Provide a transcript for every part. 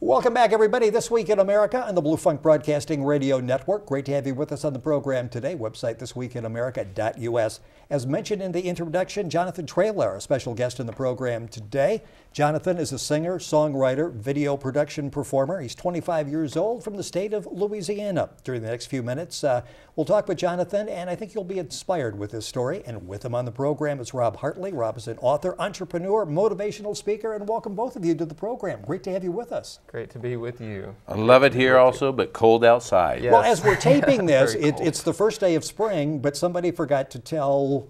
Welcome back, everybody. This Week in America on the Blue Funk Broadcasting Radio Network. Great to have you with us on the program today. Website thisweekinamerica.us. As mentioned in the introduction, Jonathon Traylor, our special guest in the program today. Jonathon is a singer, songwriter, video production performer. He's 25 years old from the state of Louisiana. During the next few minutes, we'll talk with Jonathon, and I think you'll be inspired with his story. And with him on the program is Rob Hartley. Rob is an author, entrepreneur, motivational speaker, and welcome both of you to the program. Great to have you with us. Great to be with you. I love it here also, but cold outside. Yes. Well, as we're taping this, it's the first day of spring, but somebody forgot to tell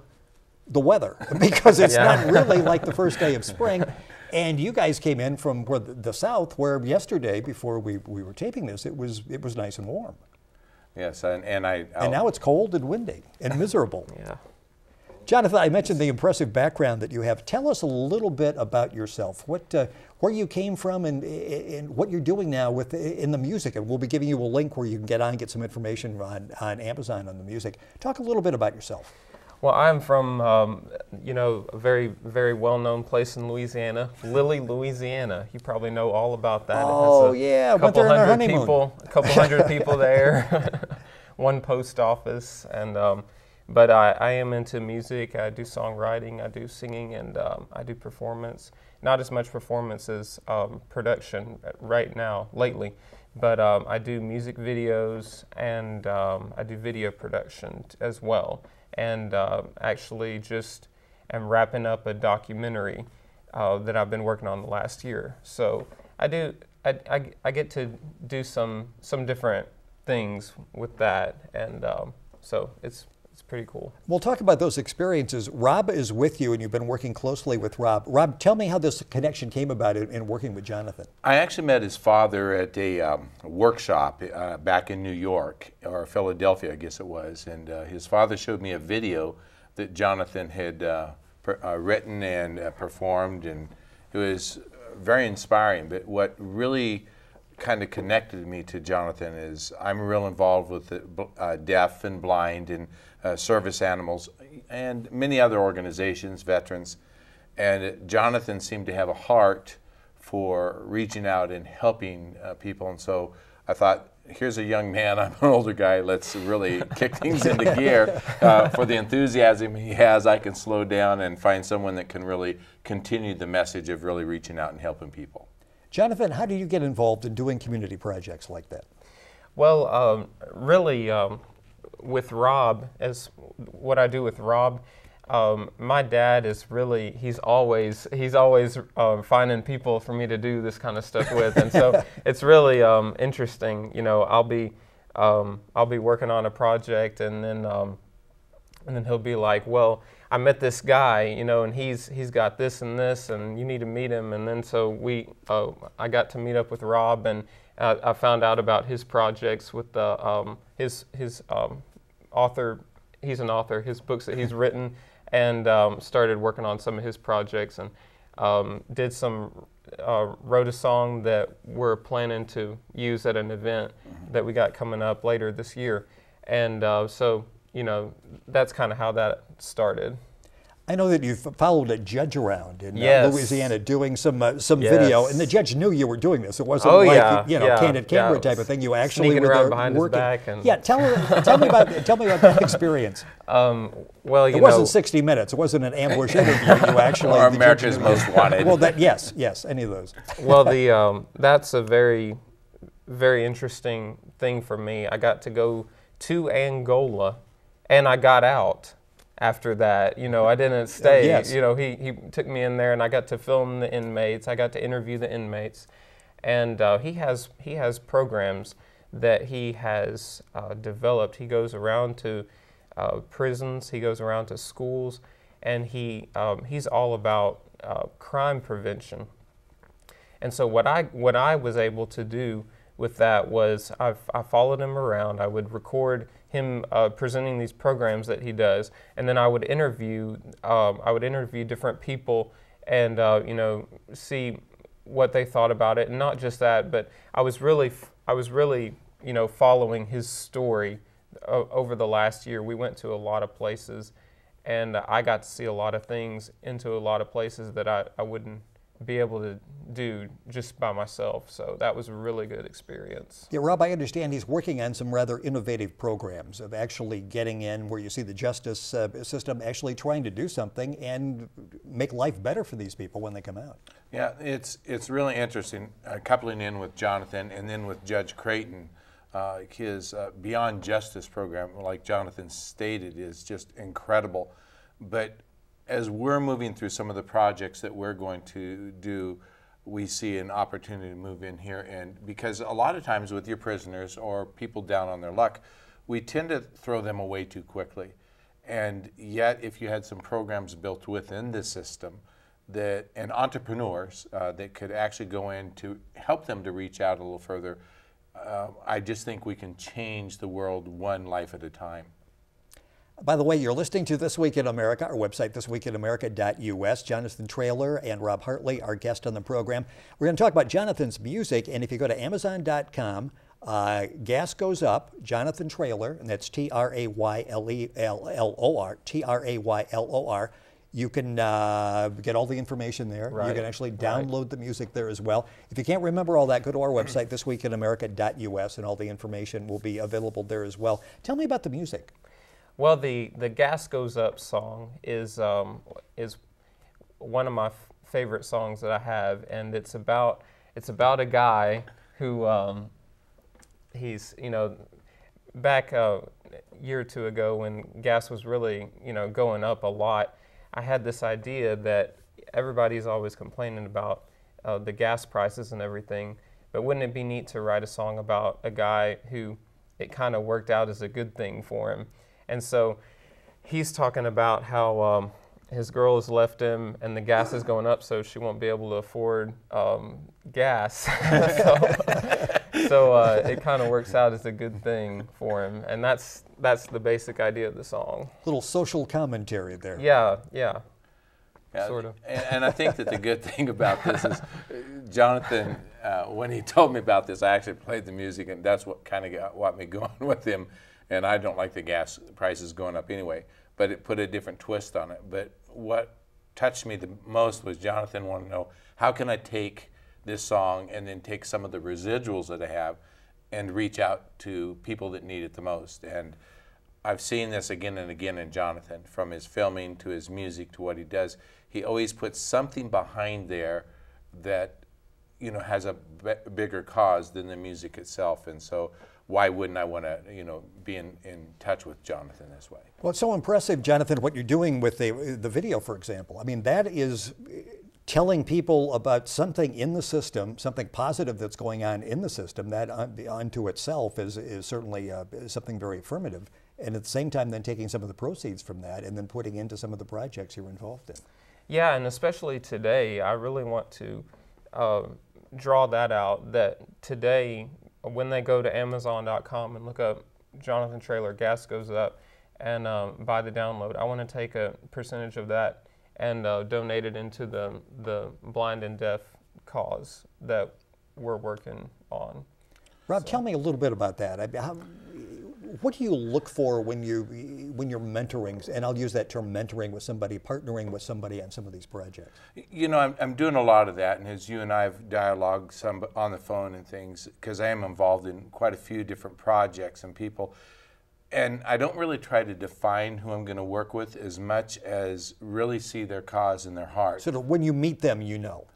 the weather because it's not really like the first day of spring. And you guys came in from the south, where yesterday, before we were taping this, it was nice and warm. Yes, and now it's cold and windy and miserable. Yeah. Jonathon, I mentioned the impressive background that you have. Tell us a little bit about yourself. Where you came from and what you're doing now in the music. And we'll be giving you a link where you can get on and get some information on Amazon on the music. Talk a little bit about yourself. Well, I'm from, a very, very well-known place in Louisiana, Lilly, Louisiana. You probably know all about that. Oh, yeah, went there on our honeymoon. A couple hundred people there, one post office, and but I am into music. I do songwriting, I do singing, and I do performance. Not as much performance as production right now, lately, but I do music videos and I do video production as well. And actually just am wrapping up a documentary that I've been working on the last year. So I get to do some different things with that, and so it's pretty cool. We'll talk about those experiences. Rob is with you, and you've been working closely with Rob. Rob, tell me how this connection came about in working with Jonathon. I actually met his father at a workshop back in New York, or Philadelphia, I guess it was, and his father showed me a video that Jonathon had written and performed, and it was very inspiring. But what really kind of connected me to Jonathon is I'm real involved with the deaf and blind and service animals and many other organizations, veterans, and Jonathon seemed to have a heart for reaching out and helping people, and so I thought, here's a young man, I'm an older guy, let's really kick things into gear. For the enthusiasm he has, I can slow down and find someone that can really continue the message of really reaching out and helping people. Jonathon, how do you get involved in doing community projects like that? Well, really, with Rob, as what I do with Rob, my dad is really, he's always finding people for me to do this kind of stuff with, and so it's really interesting. You know, I'll be working on a project, and then he'll be like, well, I met this guy, you know, and he's got this and this, and you need to meet him. And then so I got to meet up with Rob, and I found out about his projects with the his author. He's an author. His books that he's written, and started working on some of his projects, and wrote a song that we're planning to use at an event that we got coming up later this year, and so. You know, that's kind of how that started. I know that you've followed a judge around in Yes. Louisiana doing some Yes. video, and the judge knew you were doing this. It wasn't candid camera type of thing. You actually sneaking were around there behind working. his back. And Yeah, tell me about that experience. Well, it wasn't 60 Minutes. It wasn't an ambush interview. You actually or America's Most Wanted. Well, yes, any of those. Well, that's a very, very interesting thing for me. I got to go to Angola. And I got out after that. You know, I didn't stay. Yes. You know, he took me in there, and I got to film the inmates. I got to interview the inmates, and he has programs that he has developed. He goes around to prisons. He goes around to schools, and he's all about crime prevention. And so what I was able to do with that was I followed him around. I would record him presenting these programs that he does, and then I would interview different people and see what they thought about it. And not just that, but I was really following his story over the last year. We went to a lot of places, and I got to see a lot of things into a lot of places that I wouldn't be able to do just by myself. So that was a really good experience. Yeah, Rob, I understand he's working on some rather innovative programs of actually getting in where you see the justice system actually trying to do something and make life better for these people when they come out. Yeah, it's really interesting, coupling in with Jonathon and then with Judge Creighton. His Beyond Justice program, like Jonathon stated, is just incredible. But as we're moving through some of the projects that we're going to do, we see an opportunity to move in here. And because a lot of times with your prisoners or people down on their luck, we tend to throw them away too quickly. And yet, if you had some programs built within the system that, and entrepreneurs that could actually go in to help them to reach out a little further, I just think we can change the world one life at a time. By the way, you're listening to This Week in America, our website, thisweekinamerica.us. Jonathon Traylor and Rob Hartley, our guest on the program. We're going to talk about Jonathon's music, and if you go to Amazon.com, Gas Goes Up, Jonathon Traylor, and that's Traylor, Traylor. You can get all the information there. Right. You can actually download the music there as well. If you can't remember all that, go to our website, thisweekinamerica.us, and all the information will be available there as well. Tell me about the music. Well, the Gas Goes Up song is one of my favorite songs that I have, and it's about a guy who he's, you know, back a year or two ago when gas was really, you know, going up a lot. I had this idea that everybody's always complaining about the gas prices and everything, but wouldn't it be neat to write a song about a guy who it kind of worked out as a good thing for him? And so he's talking about how his girl has left him and the gas is going up, so she won't be able to afford gas. so it kind of works out as a good thing for him, and that's the basic idea of the song. Little social commentary there. Yeah, sort of. And I think that the good thing about this is Jonathon, when he told me about this, I actually played the music, and that's what kind of got me going with him. And I don't like the gas prices going up anyway, but it put a different twist on it. But what touched me the most was Jonathon wanted to know, how can I take this song and then take some of the residuals that I have and reach out to people that need it the most? And I've seen this again and again in Jonathon, from his filming to his music to what he does. He always puts something behind there that, you know, has a bigger cause than the music itself. And so why wouldn't I want to, you know, be in touch with Jonathon this way? Well, it's so impressive, Jonathon, what you're doing with the video, for example. I mean, that is telling people about something in the system, something positive that's going on in the system. That unto itself is certainly something very affirmative. And at the same time, then taking some of the proceeds from that and then putting into some of the projects you're involved in. Yeah, and especially today, I really want to draw that out, that today, when they go to Amazon.com and look up Jonathon Traylor, Gas Goes Up, and buy the download, I want to take a percentage of that and donate it into the blind and deaf cause that we're working on. Rob, tell me a little bit about that. What do you look for when you're mentoring, and I'll use that term, mentoring with somebody, partnering with somebody on some of these projects? You know, I'm doing a lot of that, and as you and I have dialogued some on the phone and things, because I am involved in quite a few different projects and people, and I don't really try to define who I'm going to work with as much as really see their cause in their heart. So when you meet them, you know.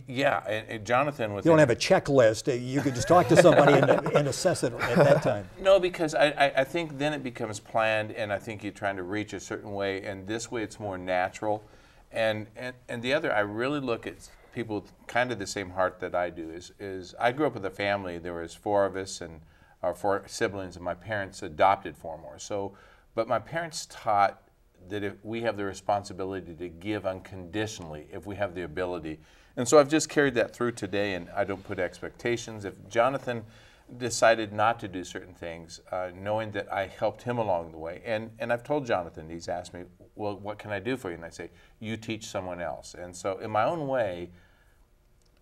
Yeah, and Jonathon, you don't have a checklist. You could just talk to somebody and assess it at that time. No, because I think then it becomes planned, and I think you're trying to reach a certain way, and this way it's more natural. And the other, I really look at people with kind of the same heart that I do. Is I grew up with a family. There was 4 of us, and our 4 siblings, and my parents adopted 4 more. So, but my parents taught that if we have the responsibility to give unconditionally if we have the ability. And so I've just carried that through today, and I don't put expectations. If Jonathon decided not to do certain things, knowing that I helped him along the way, and I've told Jonathon, he's asked me, well, what can I do for you? And I say, you teach someone else. And so in my own way,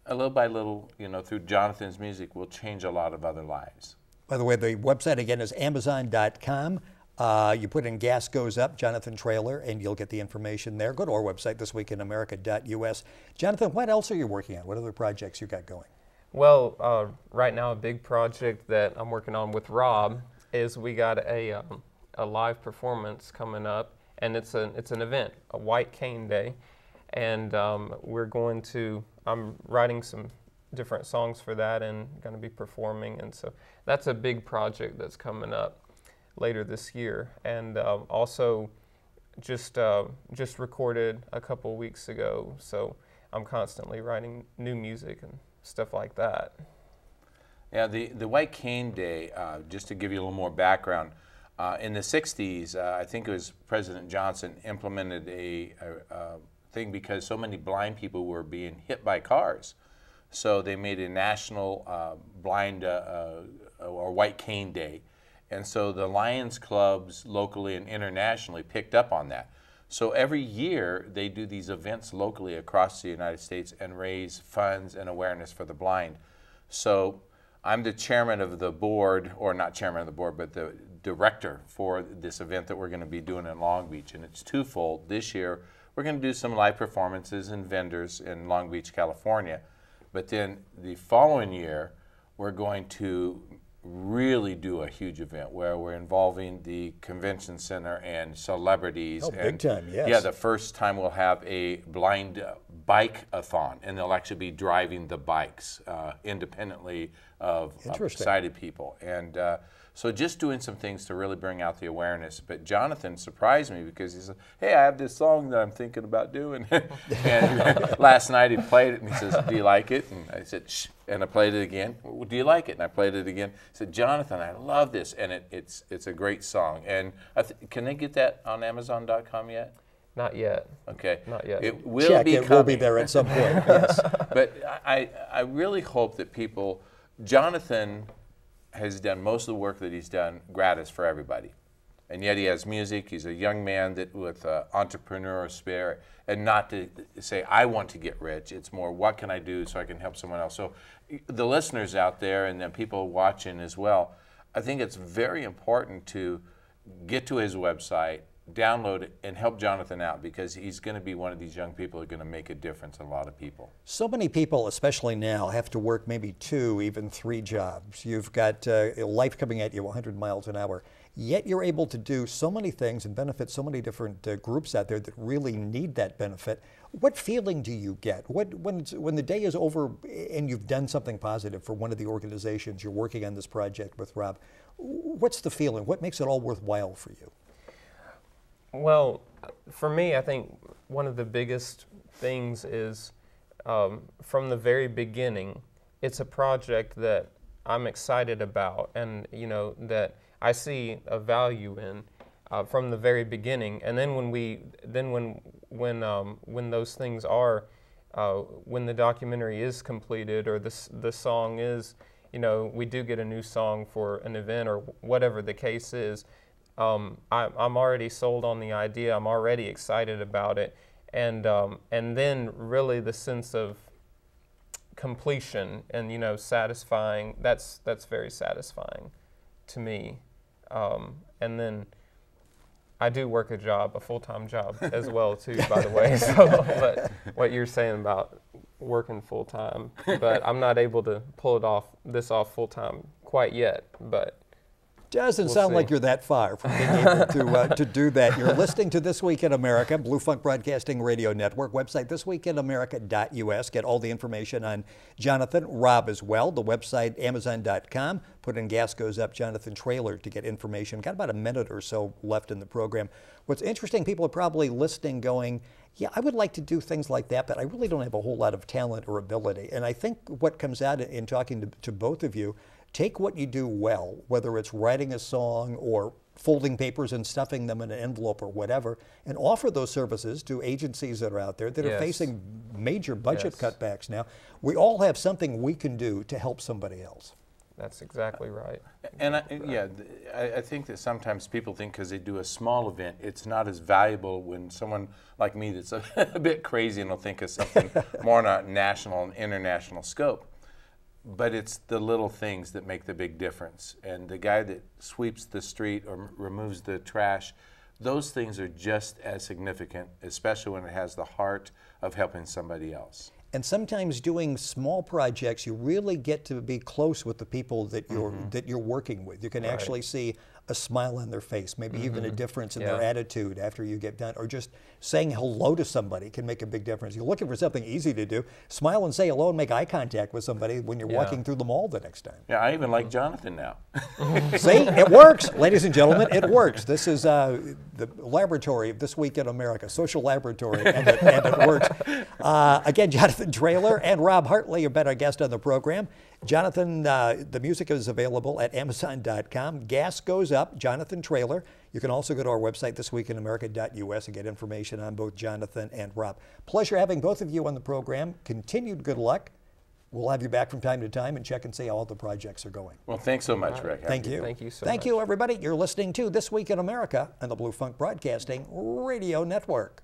a little by little, you know, through Jonathon's music, will change a lot of other lives. By the way, the website again is Amazon.com. You put in Gas Goes Up, Jonathon Trailer, and you'll get the information there. Go to our website, thisweekinamerica.us. Jonathan, what else are you working on? What other projects you got going? Well, right now a big project that I'm working on with Rob is we got a live performance coming up, and it's an event, a White Cane Day, and I'm writing some different songs for that and going to be performing, and so that's a big project that's coming up later this year. And also just recorded a couple weeks ago, so I'm constantly writing new music and stuff like that. Yeah, the White Cane Day, just to give you a little more background, in the 60s, I think it was President Johnson implemented a thing because so many blind people were being hit by cars. So they made a national blind or White Cane Day. And so the Lions clubs locally and internationally picked up on that. So every year they do these events locally across the United States and raise funds and awareness for the blind. So I'm the chairman of the board, or not chairman of the board, but the director for this event that we're going to be doing in Long Beach. And it's twofold. This year we're going to do some live performances and vendors in Long Beach, California. But then the following year we're going to really do a huge event where we're involving the convention center and celebrities. Oh, big time, yes. Yeah, the first time we'll have a blind bike-a-thon, and they'll actually be driving the bikes independently of sighted people. And so just doing some things to really bring out the awareness. But Jonathon surprised me because he said, hey, I have this song that I'm thinking about doing. And last night he played it and he says, do you like it? And I said, shh. And I played it again. Well, do you like it? And I played it again. He said, Jonathon, I love this. And it's a great song. And can they get that on Amazon.com yet? Not yet. Okay. Not yet. It will Check, be it coming. will be there at some point, yes. But I really hope that people, Jonathon has done most of the work that he's done gratis for everybody. And yet he has music. He's a young man that with entrepreneurial spirit, and not to say, I want to get rich. It's more, what can I do so I can help someone else? So the listeners out there and then people watching as well, I think it's very important to get to his website, download it, and help Jonathon out, because he's going to be one of these young people who are going to make a difference in a lot of people. So many people, especially now, have to work maybe 2, even 3 jobs. You've got life coming at you 100 miles an hour, yet you're able to do so many things and benefit so many different groups out there that really need that benefit. What feeling do you get when the day is over and you've done something positive for one of the organizations you're working on this project with, Rob? What's the feeling? What makes it all worthwhile for you? Well, for me, I think one of the biggest things is from the very beginning, it's a project that I'm excited about, and that I see a value in from the very beginning. And then when those things are, when the documentary is completed or the song is, we do get a new song for an event or whatever the case is. I'm already sold on the idea. I'm already excited about it, and then really the sense of completion and satisfying. That's very satisfying to me. And then I do work a full-time job as well too, by the way. So, but what you're saying about working full-time, but I'm not able to pull this off full-time quite yet, but. Doesn't sound like you're that far from being able to do that. You're listening to This Week in America, Blue Funk Broadcasting Radio Network. Website, thisweekinamerica.us. Get all the information on Jonathon, Rob as well. The website, amazon.com. Put in Gas Goes Up, Jonathon Trailer to get information. Got about a minute or so left in the program. What's interesting, people are probably listening going, yeah, I would like to do things like that, but I really don't have a whole lot of talent or ability. And I think what comes out in talking to both of you, take what you do well, whether it's writing a song or folding papers and stuffing them in an envelope or whatever, and offer those services to agencies that are out there that are facing major budget cutbacks now. We all have something we can do to help somebody else. That's exactly right. And I think that sometimes people think because they do a small event, it's not as valuable when someone like me that's a bit crazy and will think of something more on a national and international scope. but it's the little things that make the big difference. And the guy that sweeps the street or removes the trash, those things are just as significant, especially when it has the heart of helping somebody else. And sometimes doing small projects, you really get to be close with the people that you're working with. You can actually see a smile on their face, maybe even a difference in their attitude after you get done, or just saying hello to somebody can make a big difference. You're looking for something easy to do. Smile and say hello and make eye contact with somebody when you're walking through the mall the next time. Yeah, I even like Jonathan now. See, it works, ladies and gentlemen, it works. This is the laboratory of This Week in America, social laboratory, and it works. Again, Jonathon Traylor and Rob Hartley have been our guest on the program. Jonathon, the music is available at Amazon.com. Gas goes up, Jonathon Traylor. You can also go to our website, thisweekinamerica.us, and get information on both Jonathon and Rob. Pleasure having both of you on the program. Continued good luck. We'll have you back from time to time and check and see how all the projects are going. Well, thanks so much, Rick. Thank you. Thank you so Thank much. you, everybody. You're listening to This Week in America on the Blue Funk Broadcasting Radio Network.